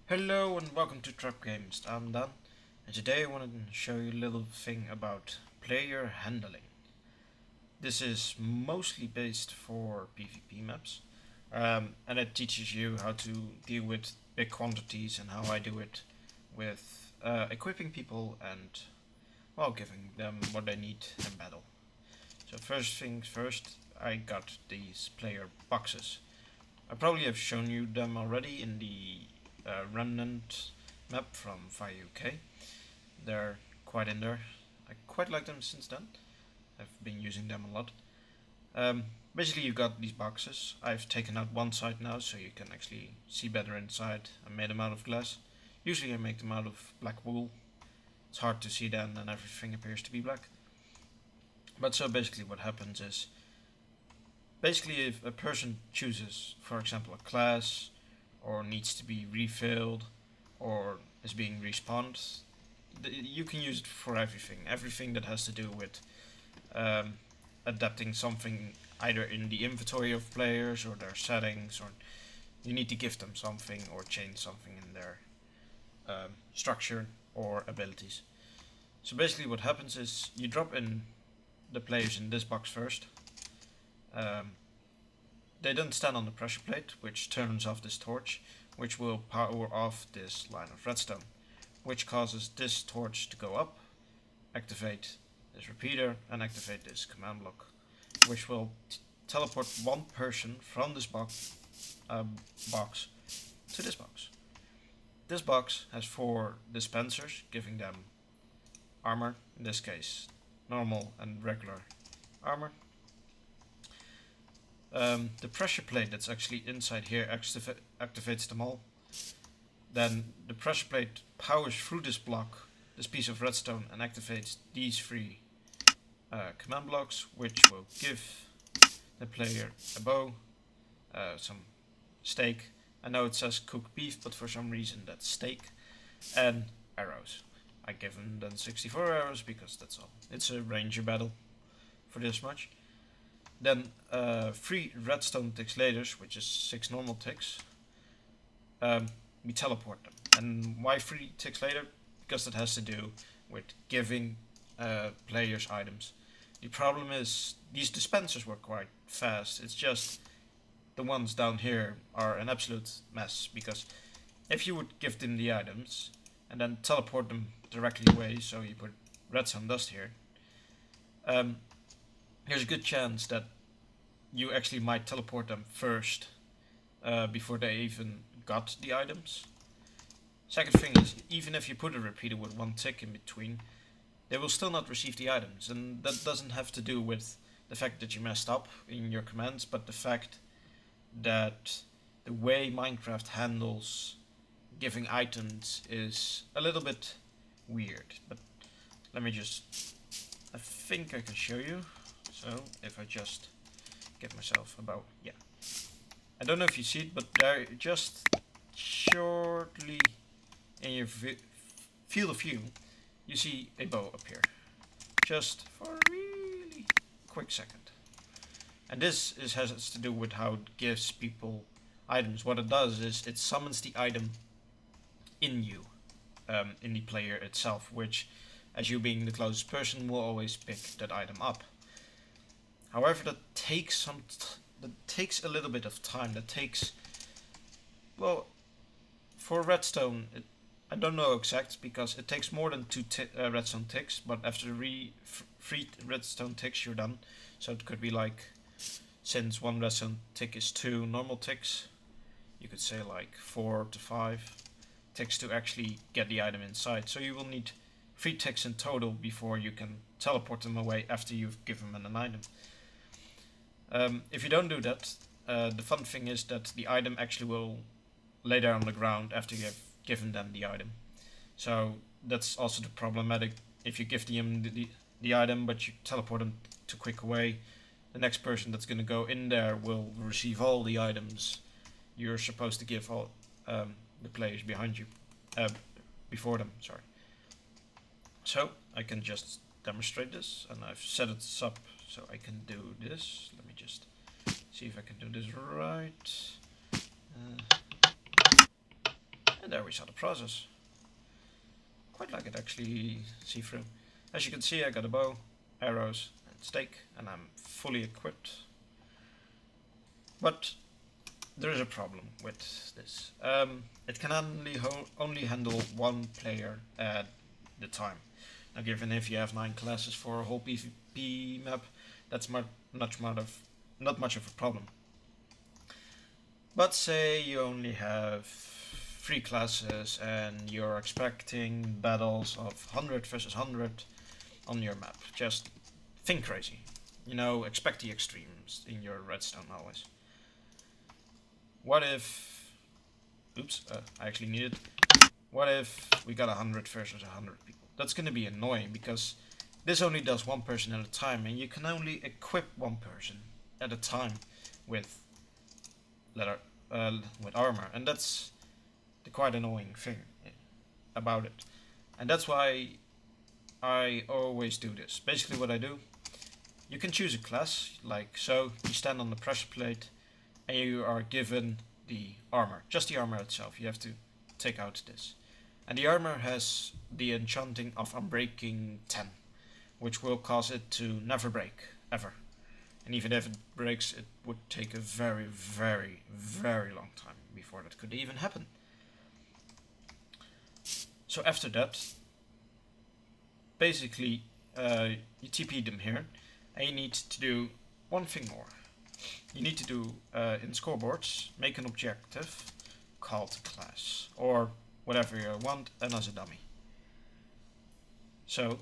Hello and welcome to TrapGamez. I'm Daan, and today I wanted to show you a little thing about player handling. This is mostly based for PvP maps, and it teaches you how to deal with big quantities and how I do it with equipping people and, well, giving them what they need in battle. So first things first, I got these player boxes. I probably have shown you them already in the remnant map from Fire UK. They're quite in there. I quite like them since then. I've been using them a lot. Basically, you got these boxes. I've taken out one side now so you can actually see better inside. I made them out of glass. Usually I make them out of black wool. It's hard to see then and everything appears to be black. But so basically what happens is, basically if a person chooses, for example, a class, or needs to be refilled, or is being respawned, you can use it for everything. Everything that has to do with adapting something either in the inventory of players or their settings, or you need to give them something or change something in their structure or abilities. So basically what happens is you drop in the players in this box first. They then stand on the pressure plate, which turns off this torch, which will power off this line of redstone, which causes this torch to go up, activate this repeater, and activate this command block, which will teleport one person from this box to this box. This box has 4 dispensers, giving them armor, in this case normal and regular armor. The pressure plate that's actually inside here activates them all. Then the pressure plate powers through this block, this piece of redstone, and activates these 3 command blocks, which will give the player a bow, some steak. I know it says cooked beef, but for some reason that's steak, and arrows. I give them then 64 arrows because that's all. It's a ranger battle for this much. Then 3 redstone ticks later, which is 6 normal ticks, we teleport them. And why 3 ticks later? Because it has to do with giving players items. The problem is these dispensers work quite fast. It's just the ones down here are an absolute mess, because if you would give them the items and then teleport them directly away, so you put redstone dust here, there's a good chance that you actually might teleport them first before they even got the items. Second thing is, even if you put a repeater with 1 tick in between, they will still not receive the items, and that doesn't have to do with the fact that you messed up in your commands, but the fact that the way Minecraft handles giving items is a little bit weird. But let me just, I think I can show you. So if I just get myself about, yeah, I don't know if you see it, but there, just shortly in your field of view, you see a bow appear, just for a really quick second. And this has to do with how it gives people items. What it does is it summons the item in you, in the player itself, which, as you being the closest person, will always pick that item up. However, that takes a little bit of time. That takes, well, for redstone, I don't know exact, because it takes more than 2 redstone ticks, but after 3 redstone ticks you're done. So it could be like, since 1 redstone tick is 2 normal ticks, you could say like 4 to 5 ticks to actually get the item inside. So you will need 3 ticks in total before you can teleport them away after you've given them an item. If you don't do that, the fun thing is that the item actually will lay there on the ground after you have given them the item. So that's also the problematic. If you give them the item but you teleport them too quick away, the next person that's going to go in there will receive all the items you're supposed to give all the players behind you, before them, sorry. So I can just demonstrate this, and I've set it up so I can do this. Let me just see if I can do this right. And there we saw the process. Quite like it actually, see through. As you can see, I got a bow, arrows, and stake, and I'm fully equipped. But there is a problem with this. It can only handle one player at the time. Now, given if you have 9 classes for a whole PvP map, that's not much of a problem. But say you only have 3 classes and you're expecting battles of 100 versus 100 on your map. Just think crazy. You know, expect the extremes in your redstone always. What if... Oops, I actually need it. What if we got 100 versus 100 people? That's gonna be annoying because this only does one person at a time, and you can only equip one person at a time with armor, and that's the quite annoying thing about it. And that's why I always do this. Basically what I do, you can choose a class, like so, you stand on the pressure plate, and you are given the armor, just the armor itself. You have to take out this. And the armor has the enchanting of Unbreaking 10, which will cause it to never break, ever. And even if it breaks, it would take a very, very, very long time before that could even happen. So after that, basically, you TP them here, and you need to do one thing more. You need to do, in scoreboards, make an objective called class, or whatever you want, and as a dummy. So,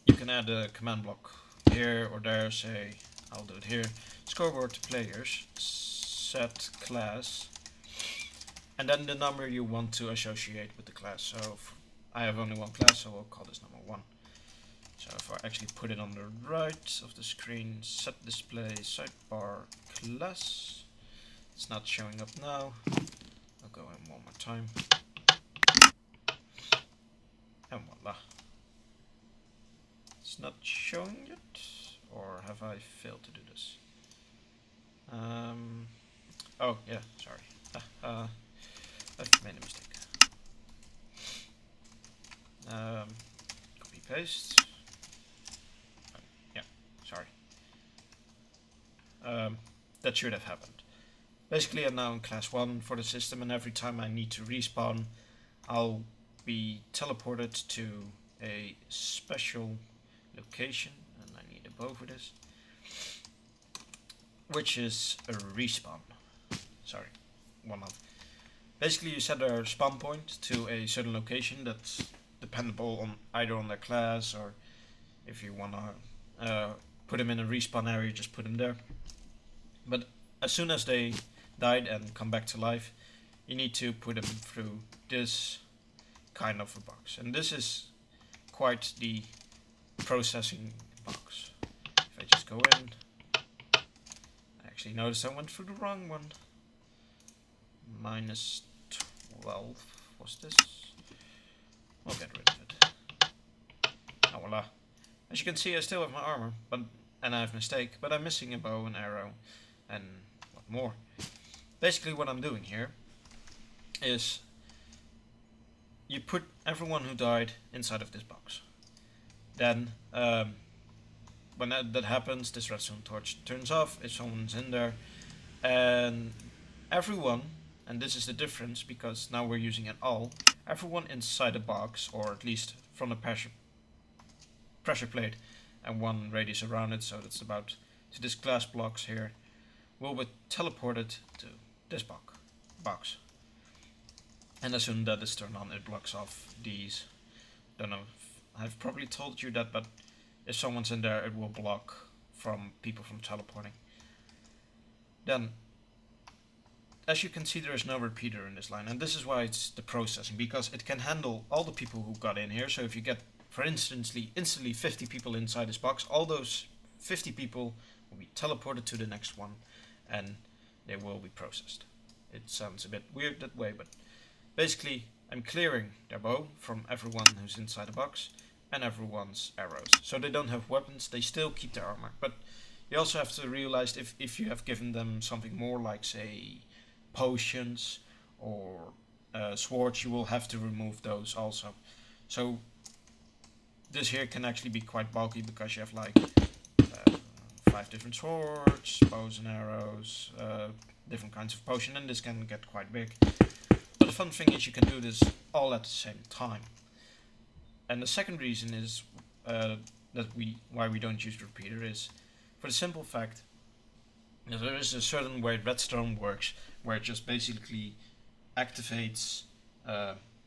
you can add a command block here or there, say, I'll do it here, scoreboard players, set class, and then the number you want to associate with the class. So, I have only one class, so I'll call this number 1. So if I actually put it on the right of the screen, set display sidebar class, it's not showing up now. I'll go in one more time. And voila. It's not showing yet, or have I failed to do this? Oh yeah, sorry. I've made a mistake. Copy paste. Sorry. That should have happened. Basically, I'm now in class 1 for the system, and every time I need to respawn, I'll be teleported to a special location, and I need a bow for this, which is a respawn. Sorry, one of. Basically, you set a spawn point to a certain location that's dependable on either on their class, or if you wanna put them in a respawn area, just put them there. But as soon as they died and come back to life, you need to put them through this kind of a box. And this is quite the processing box. If I just go in, I actually noticed I went through the wrong one. Minus 12 was this. We'll get rid of it. Oh voila. As you can see, I still have my armor, and I have mistake, but I'm missing a bow and arrow, and what more. Basically what I'm doing here is you put everyone who died inside of this box. Then when that happens, this redstone torch turns off if someone's in there, and everyone, and this is the difference because now we're using an all, everyone inside the box, or at least from the pressure plate and one radius around it, so that's about to this glass blocks here, will be teleported to this box. And as soon as that is turned on, it blocks off these. Don't know if I've probably told you that, but if someone's in there, it will block from people from teleporting. Then, as you can see, there is no repeater in this line, and this is why it's the processing, because it can handle all the people who got in here. So if you get, for instance, instantly 50 people inside this box, all those 50 people will be teleported to the next one, and they will be processed. It sounds a bit weird that way, but basically I'm clearing their bow from everyone who's inside the box and everyone's arrows. So they don't have weapons, they still keep their armor. But you also have to realize if you have given them something more like, say, potions or swords, you will have to remove those also. So this here can actually be quite bulky because you have like 5 different swords, bows and arrows, different kinds of potion, and this can get quite big. But the fun thing is you can do this all at the same time. And the second reason is why we don't use the repeater is for the simple fact that there is a certain way redstone works where it just basically activates,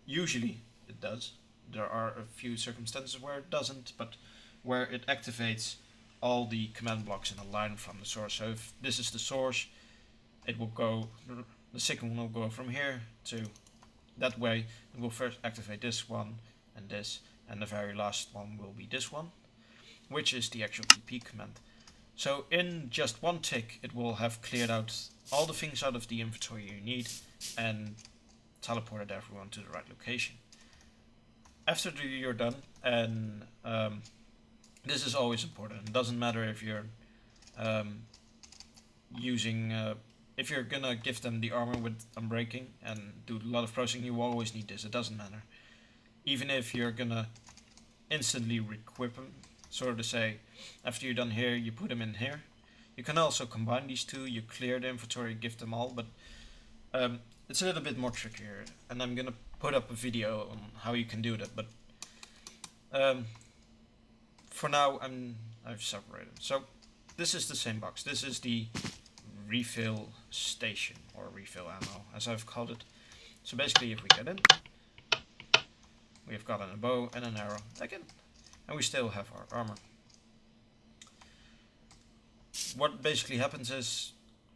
usually it does, there are a few circumstances where it doesn't, but where it activates all the command blocks in a line from the source. So if this is the source, it will go, the second one will go from here to that way. It will first activate this one and this, and the very last one will be this one, which is the actual TP command. So in just one tick it will have cleared out all the things out of the inventory you need and teleported everyone to the right location. After you're done, and this is always important, it doesn't matter if you're using, if you're gonna give them the armor with unbreaking and do a lot of processing, you always need this, it doesn't matter. Even if you're gonna instantly re-equip them, sort of to say, after you're done here, you put them in here. You can also combine these two, you clear the inventory, give them all, but it's a little bit more trickier, and I'm gonna put up a video on how you can do that, but for now I've separated. So this is the same box, this is the refill station, or refill ammo, as I've called it. So basically if we get in, we've gotten a bow and an arrow again, and we still have our armor. What basically happens is,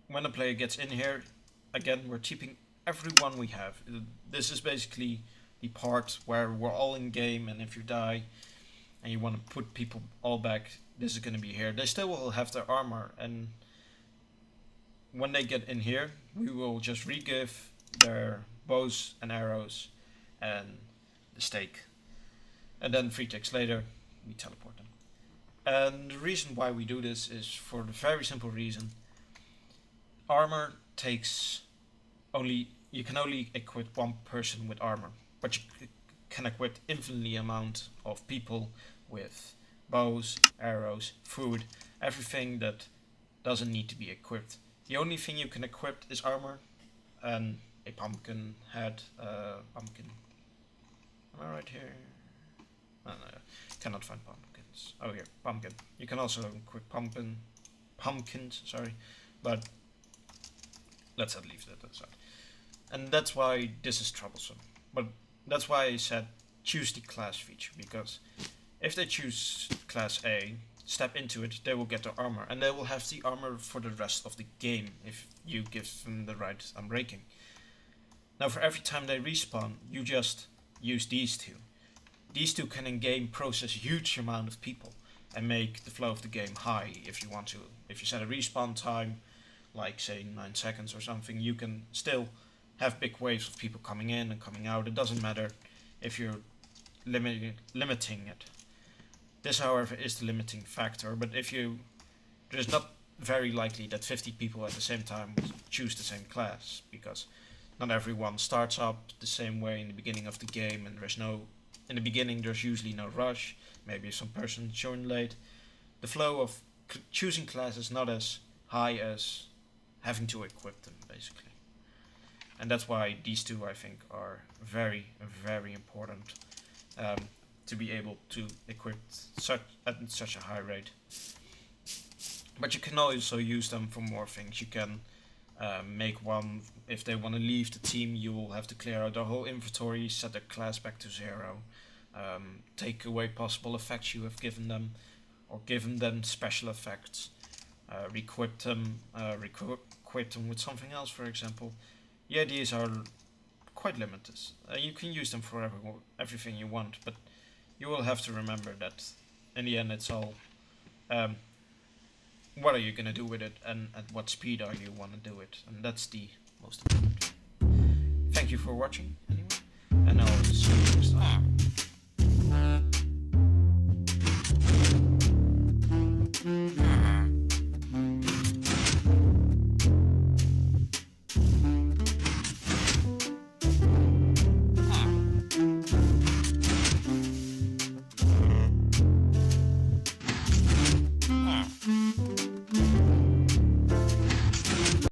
when a player gets in here, again we're keeping everyone we have. This is basically the part where we're all in game, and if you die and you want to put people all back, this is going to be here. They still will have their armor, and when they get in here we will just re-give their bows and arrows and the stake, and then 3 ticks later we teleport them. And the reason why we do this is for the very simple reason, armor takes only, you can only equip one person with armor, but you can equip infinitely amount of people with bows, arrows, food, everything that doesn't need to be equipped. The only thing you can equip is armor and a pumpkin head, pumpkin. Am I right here? No, cannot find pumpkins. Oh, here, pumpkin. You can also equip pumpkins, sorry, but let's leave that aside. And that's why this is troublesome. But that's why I said choose the class feature, because if they choose class A, step into it, they will get the armor, and they will have the armor for the rest of the game if you give them the right unbreaking. Now for every time they respawn, you just use these two. These two can in game process a huge amount of people and make the flow of the game high if you want to. If you set a respawn time, like say 9 seconds or something, you can still have big waves of people coming in and coming out. It doesn't matter if you're limiting it. This, however, is the limiting factor, but if you, there's not very likely that 50 people at the same time choose the same class, because not everyone starts up the same way in the beginning of the game, and in the beginning there's usually no rush, maybe some person joined late. The flow of choosing classes is not as high as having to equip them, basically. And that's why these two, I think, are very, very important to be able to equip at such a high rate. But you can also use them for more things. You can make one, if they want to leave the team, you will have to clear out their whole inventory, set their class back to 0, take away possible effects you have given them, or given them special effects, re-equip them with something else, for example. The ideas are quite limited. You can use them for everything you want, but you will have to remember that in the end it's all what are you going to do with it, and at what speed are you want to do it, and that's the most important. Thank you for watching anyway, and I'll see you next time.